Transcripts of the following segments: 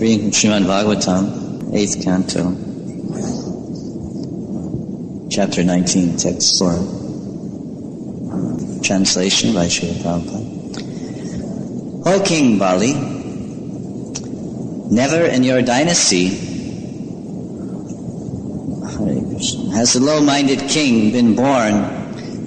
reading from Srimad Bhagavatam, 8th canto, chapter 19, text 4. Translation by Srila Prabhupada. O King Bali, never in your dynasty has a low-minded king been born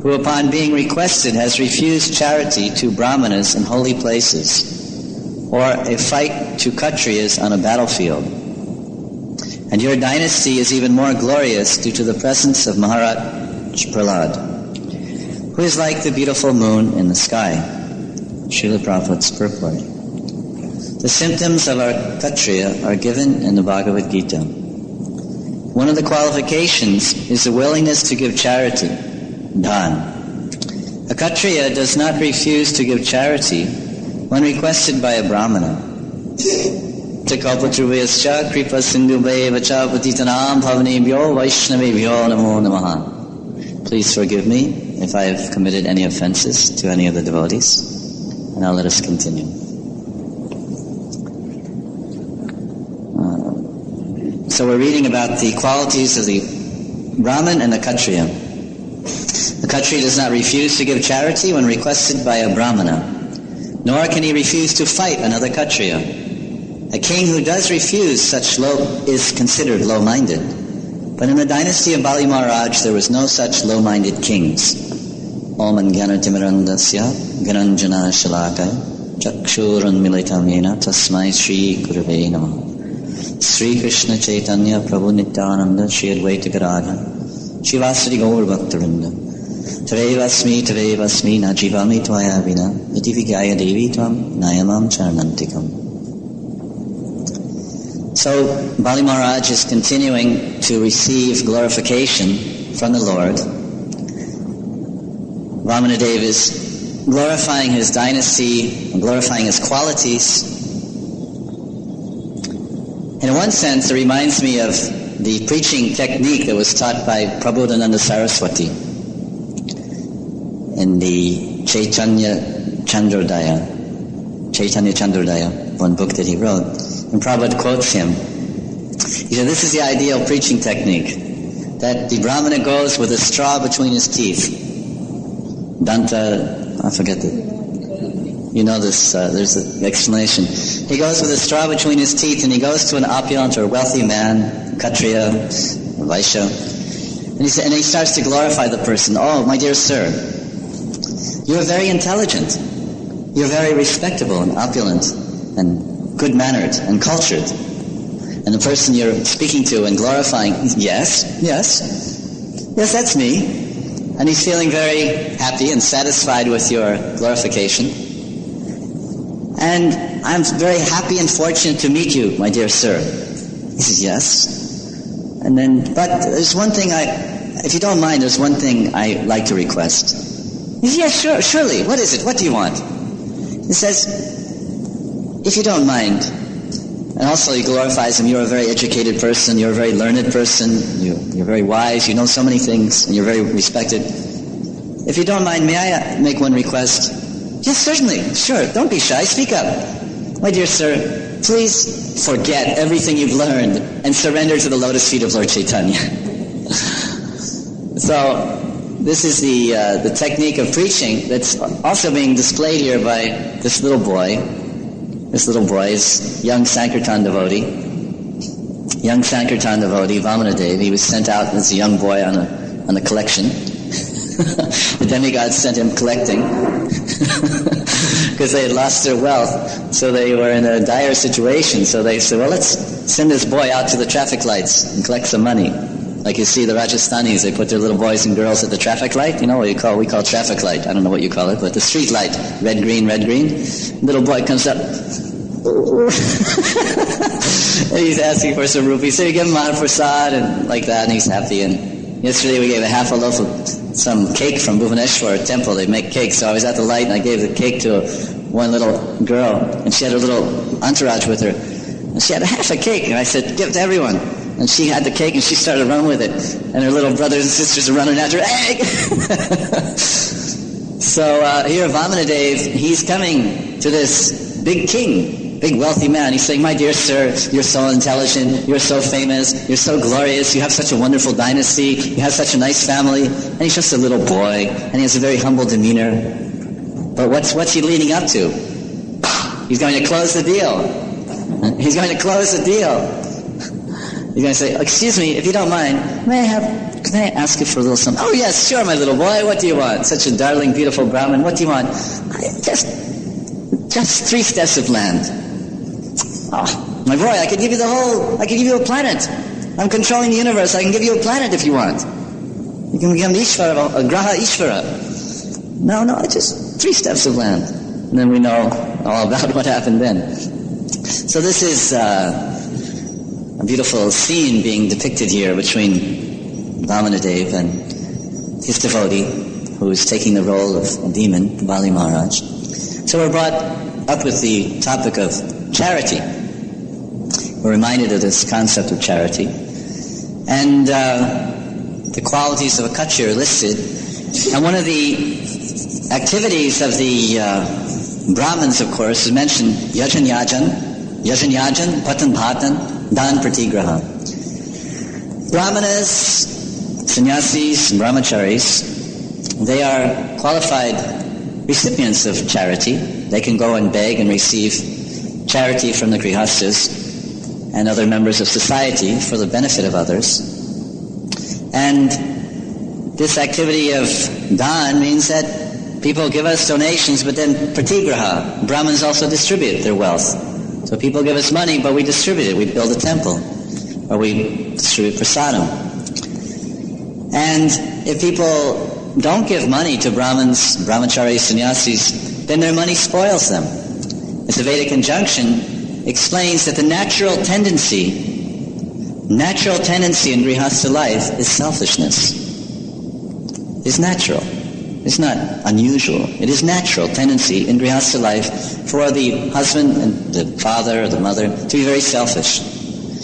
who upon being requested has refused charity to brahmanas in holy places, or a fight to Kshatriyas on a battlefield. And your dynasty is even more glorious due to the presence of Maharaj Prahlad, who is like the beautiful moon in the sky. Srila Prabhupada's purport. The symptoms of our Kshatriya are given in the Bhagavad Gita. One of the qualifications is the willingness to give charity, dhan. A Kshatriya does not refuse to give charity when requested by a brahmana. Tekapatruvayascha kripa sindhubevacha patitanam bhavanebhyo vaishnavebhyo namo namaha. Please forgive me if I have committed any offenses to any of the devotees. And now let us continue. So we're reading about the qualities of the Brahmin and the Kshatriya. The Kshatriya does not refuse to give charity when requested by a Brahmana, nor can he refuse to fight another Kshatriya. A king who does refuse such is considered low-minded. But in the dynasty of Bali Maharaj, there was no such low-minded kings. Om Jnana-timirandasya Gyananjana Shalakaya Chakshurun Militam Yena Tasmai Shri Gurave Namaha. Sri Krishna Chaitanya Prabhu Nityananda Shri Advaita Gadadhara Shivasari Gaur Bhaktarinda Tavevasmi Najivami Tvaya Vina Iti Vigaya Devi Tvam Nayamam Charanantikam. So Bali Maharaj is continuing to receive glorification from the Lord. Vamanadeva is glorifying his dynasty and glorifying his qualities. And in one sense, it reminds me of the preaching technique that was taught by Prabodhananda Saraswati in the Chaitanya Chandrodaya, one book that he wrote. And Prabhupada quotes him. He said, this is the ideal preaching technique, that the Brahmana goes with a straw between his teeth. Danta, I forget it. You know this, there's an explanation. He goes with a straw between his teeth and he goes to an opulent or wealthy man, Kshatriya, Vaishya, and he starts to glorify the person. Oh, my dear sir, you are very intelligent. You're very respectable and opulent and good-mannered and cultured. And the person you're speaking to and glorifying, yes, that's me. And he's feeling very happy and satisfied with your glorification. And I'm very happy and fortunate to meet you, my dear sir. He says, yes. And then, but there's one thing if you don't mind, there's one thing I like to request. He says, yes, sure, surely. What is it? What do you want? He says, if you don't mind, and also he glorifies him, you're a very educated person, you're a very learned person, you're very wise, you know so many things, and you're very respected. If you don't mind, may I make one request? Yes, certainly, sure, don't be shy, speak up. My dear sir, please forget everything you've learned and surrender to the lotus feet of Lord Chaitanya. So, this is the technique of preaching that's also being displayed here by this little boy. This little boy is young Sankirtan devotee, Vamanadeva. He was sent out as a young boy on a collection. The demigods sent him collecting because they had lost their wealth, so they were in a dire situation. So they said, well, let's send this boy out to the traffic lights and collect some money. Like you see the Rajasthanis, they put their little boys and girls at the traffic light. You know what we call traffic light. I don't know what you call it, but the street light. Red, green, red, green. Little boy comes up. And he's asking for some rupees. So you give him Mahaprasad and like that, and he's happy. And yesterday we gave a half a loaf of some cake from Bhuvaneshwar temple. They make cake. So I was at the light and I gave the cake to one little girl. And she had her little entourage with her. And she had a half a cake. And I said, give it to everyone. And she had the cake and she started running with it. And her little brothers and sisters are running after her. Egg! So here Vamanadeva, he's coming to this big king big wealthy man. He's saying, "My dear sir, you're so intelligent, you're so famous, you're so glorious, you have such a wonderful dynasty, you have such a nice family." And he's just a little boy, and he has a very humble demeanor. But what's he leading up to? He's going to close the deal. He's going to close the deal. He's going to say, "Excuse me, if you don't mind, can I ask you for a little something?" "Oh yes, sure, my little boy, what do you want?" "Such a darling, beautiful Brahmin, what do you want?" Just 3 steps of land." "Oh, my boy, I could give you a planet. I'm controlling the universe, I can give you a planet if you want. You can become Ishvara, a Graha Ishvara." No, just 3 steps of land. And then we know all about what happened then. So this is a beautiful scene being depicted here between Vamanadev and his devotee, who is taking the role of a demon, Bali Maharaj. So we're brought up with the topic of charity. We're reminded of this concept of charity. And the qualities of a Kshatriya are listed. And one of the activities of the Brahmins, of course, is mentioned Yajan, Patan Bhatan, Dan Pratigraha. Brahmanas, sannyasis, and brahmacharis, they are qualified recipients of charity. They can go and beg and receive charity from the grihastas and other members of society for the benefit of others. And this activity of dan means that people give us donations, but then pratigraha, Brahmins also distribute their wealth. So people give us money, but we distribute it. We build a temple, or we distribute prasadam. And if people don't give money to Brahmins, brahmacharis, sannyasis, then their money spoils them. As the Vedic injunction explains that the natural tendency in grihastha life is selfishness. It's natural. It's not unusual. It is natural tendency in grihastha life for the husband and the father or the mother to be very selfish,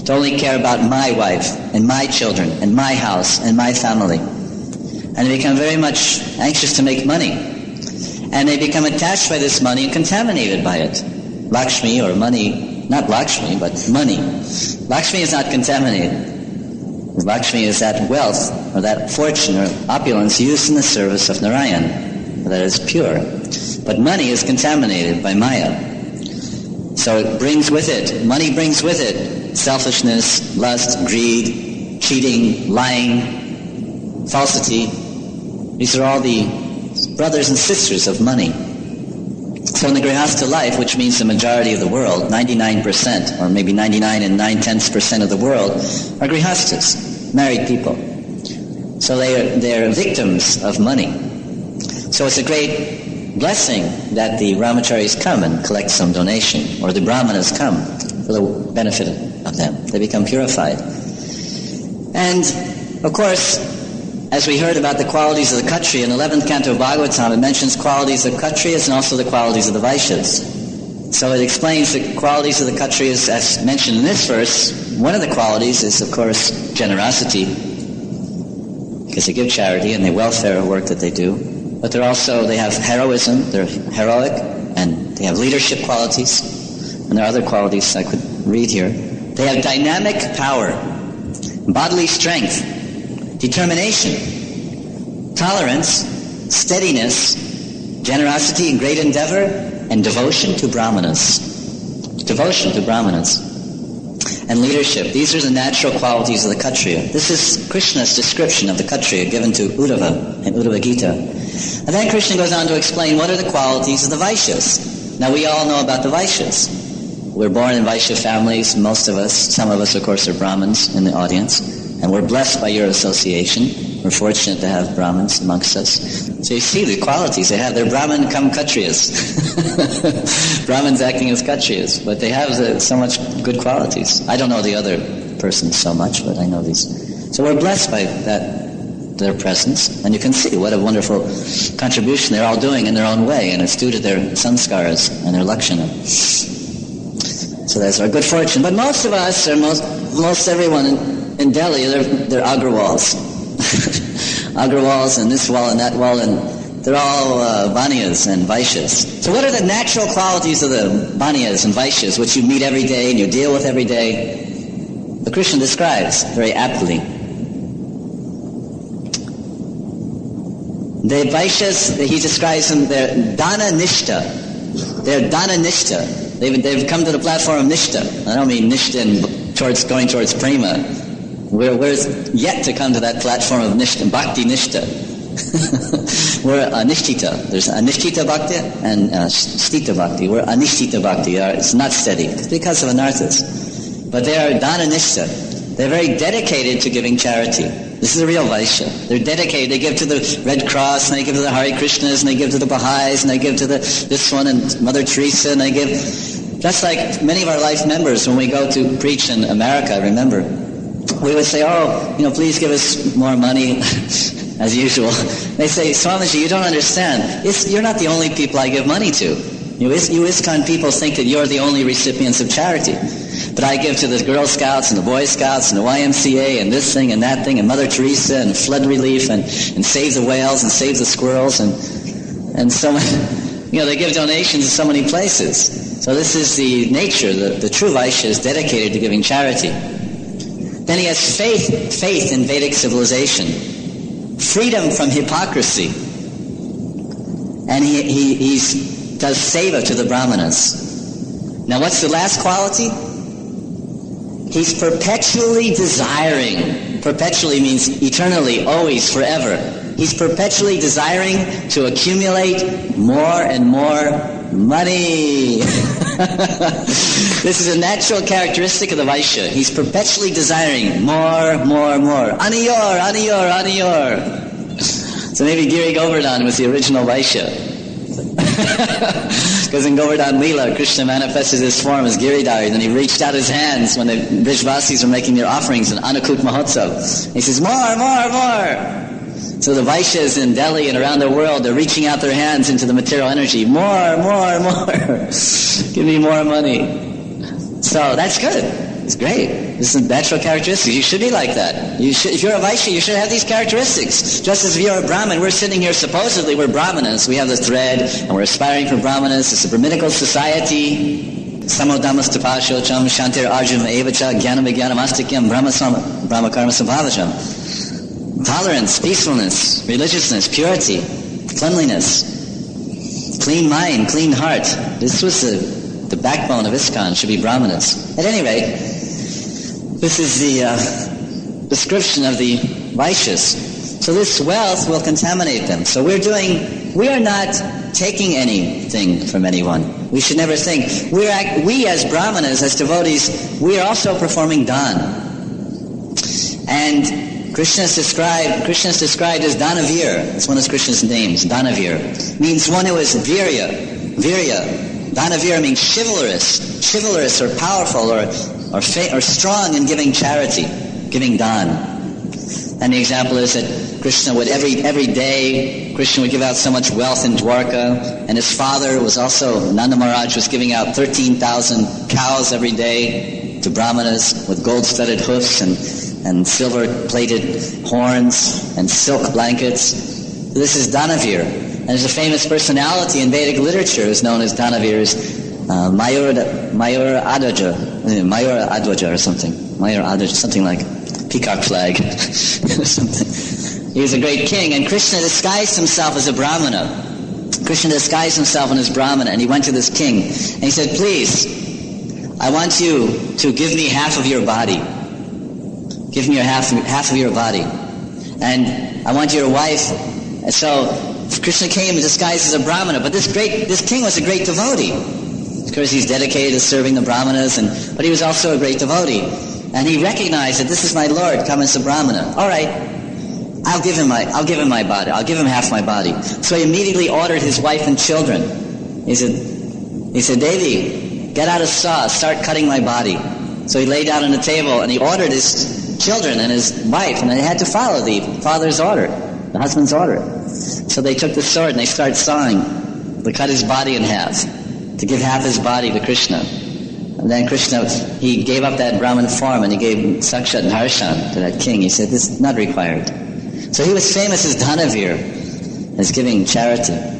to only care about my wife and my children and my house and my family. And they become very much anxious to make money. And they become attached by this money and contaminated by it. Lakshmi, or money, not Lakshmi, but money. Lakshmi is not contaminated. Lakshmi is that wealth, or that fortune, or opulence used in the service of Narayan, that is pure. But money is contaminated by Maya. So it brings with it, money brings with it, selfishness, lust, greed, cheating, lying, falsity. These are all the brothers and sisters of money. So in the grihastha life, which means the majority of the world, 99%, or maybe 99 and 9/10% of the world, are grihasthas, married people. So they're victims of money. So it's a great blessing that the brahmacharis come and collect some donation, or the brahmanas come for the benefit of them. They become purified. And, of course, as we heard about the qualities of the Kshatriya, in the 11th canto of Bhagavatam, it mentions qualities of Kshatriyas and also the qualities of the Vaishyas. So it explains the qualities of the Kshatriyas as mentioned in this verse. One of the qualities is, of course, generosity, because they give charity and the welfare work that they do. But they have heroism, they're heroic, and they have leadership qualities. And there are other qualities I could read here. They have dynamic power, bodily strength, determination, tolerance, steadiness, generosity and great endeavor, and devotion to brahmanas. Devotion to brahmanas. And leadership. These are the natural qualities of the Kshatriya. This is Krishna's description of the Kshatriya given to Uddhava in Uddhava Gita. And then Krishna goes on to explain what are the qualities of the Vaishyas. Now we all know about the Vaishyas. We're born in Vaishya families, most of us. Some of us, of course, are Brahmins in the audience. And we're blessed by your association. We're fortunate to have Brahmins amongst us. So you see the qualities they have. They're Brahmin come Kshatriyas. Brahmins acting as Kshatriyas. But they have so much good qualities. I don't know the other persons so much, but I know these. So we're blessed by their presence. And you can see what a wonderful contribution they're all doing in their own way. And it's due to their sanskaras and their lakshana. So that's our good fortune. But most of us, or most everyone in Delhi, they're Agrawals. Agrawals and this wall and that wall, and They're all Banyas and Vaishyas. So what are the natural qualities of the Banyas and Vaishyas, which you meet every day and you deal with every day? The Krishna describes very aptly. The Vaishyas, he describes them, they're Dana Nishta. They're Dana Nishta. They've come to the platform of Nishta. I don't mean Nishta going towards Prema. We're yet to come to that platform of Nishta, Bhakti Nishta. We're Anishtita. There's Anishtita Bhakti and Sthita Bhakti. We're Anishtita Bhakti. It's not steady. It's because of anarthas. But they are Dana Nishta. They're very dedicated to giving charity. This is a real Vaishya. They're dedicated. They give to the Red Cross, and they give to the Hare Krishnas, and they give to the Baha'is, and they give to this one, and Mother Teresa, and they give. Just like many of our life members, when we go to preach in America, remember, we would say, please give us more money, as usual. They say, Swamiji, you don't understand. You're not the only people I give money to. You ISKCON people think that you're the only recipients of charity. But I give to the Girl Scouts and the Boy Scouts and the YMCA and this thing and that thing and Mother Teresa and flood relief and save the whales and save the squirrels and so many, they give donations in so many places. So this is the nature. The true Vaishya is dedicated to giving charity. Then he has faith in Vedic civilization, freedom from hypocrisy, and he does seva to the Brahmanas. Now what's the last quality? He's perpetually desiring. Perpetually means eternally, always, forever. He's perpetually desiring to accumulate more and more money. This is a natural characteristic of the Vaishya. He's perpetually desiring more. Aniyor, Aniyor, Aniyor. So maybe Giri Govardhan was the original Vaishya. Because in Govardhan Lila, Krishna manifested his form as Giridhari, and he reached out his hands when the Brajvasis were making their offerings in Annakut Mahotsav. He says, more. So the Vaishyas in Delhi and around the world, they're reaching out their hands into the material energy. More. Give me more money. So that's good. It's great. This is natural characteristics. You should be like that. If you're a Vaishya, you should have these characteristics. Just as if you're a Brahmin, we're sitting here, supposedly we're Brahmanas. We have the thread, and we're aspiring for Brahmanas. It's a Brahminical society. Samodhamas tapashocham shantir arjuna evacha jnanam vijnanam astikyam brahma karma sabhavacham. Tolerance, peacefulness, religiousness, purity, cleanliness, clean mind, clean heart. This was the backbone of ISKCON, should be Brahmanas. At any rate, this is the description of the Vaishyas. So this wealth will contaminate them. So we are not taking anything from anyone. We should never think. We as Brahmanas, as devotees, we are also performing dan. And Krishna is described as Danavir. It's one of Krishna's names, Danavir. Means one who is virya. Danavir means chivalrous or powerful or strong in giving charity, giving dan. And the example is that Krishna would every day, Krishna would give out so much wealth in Dwarka, and his father was also, Nanda Maharaj was giving out 13,000 cows every day to Brahmanas with gold-studded hoofs and silver-plated horns and silk blankets. This is Danavir. And there's a famous personality in Vedic literature who's known as Danavir, Mayur Adwaja or something. Mayur Adwaja, something like peacock flag or something. He was a great king, and Krishna disguised himself as a Brahmana. Krishna disguised himself as Brahmana, and he went to this king, and he said, please, I want you to give me half of your body. Give me half of your body. And I want your wife. And so Krishna came disguised as a Brahmana, but this king was a great devotee. Of course, he's dedicated to serving the Brahmanas, but he was also a great devotee. And he recognized that this is my Lord, come as a Brahmana. All right, I'll give him my body. I'll give him half my body. So he immediately ordered his wife and children. He said, Devi, get out a saw, start cutting my body. So he lay down on the table and he ordered his children and his wife, and they had to follow the father's order, the husband's order. So they took the sword and they started sawing to cut his body in half, to give half his body to Krishna. And then Krishna, he gave up that Brahmin form and he gave Sakshat and Harshan to that king. He said, this is not required. So he was famous as Dhanavir. as giving charity.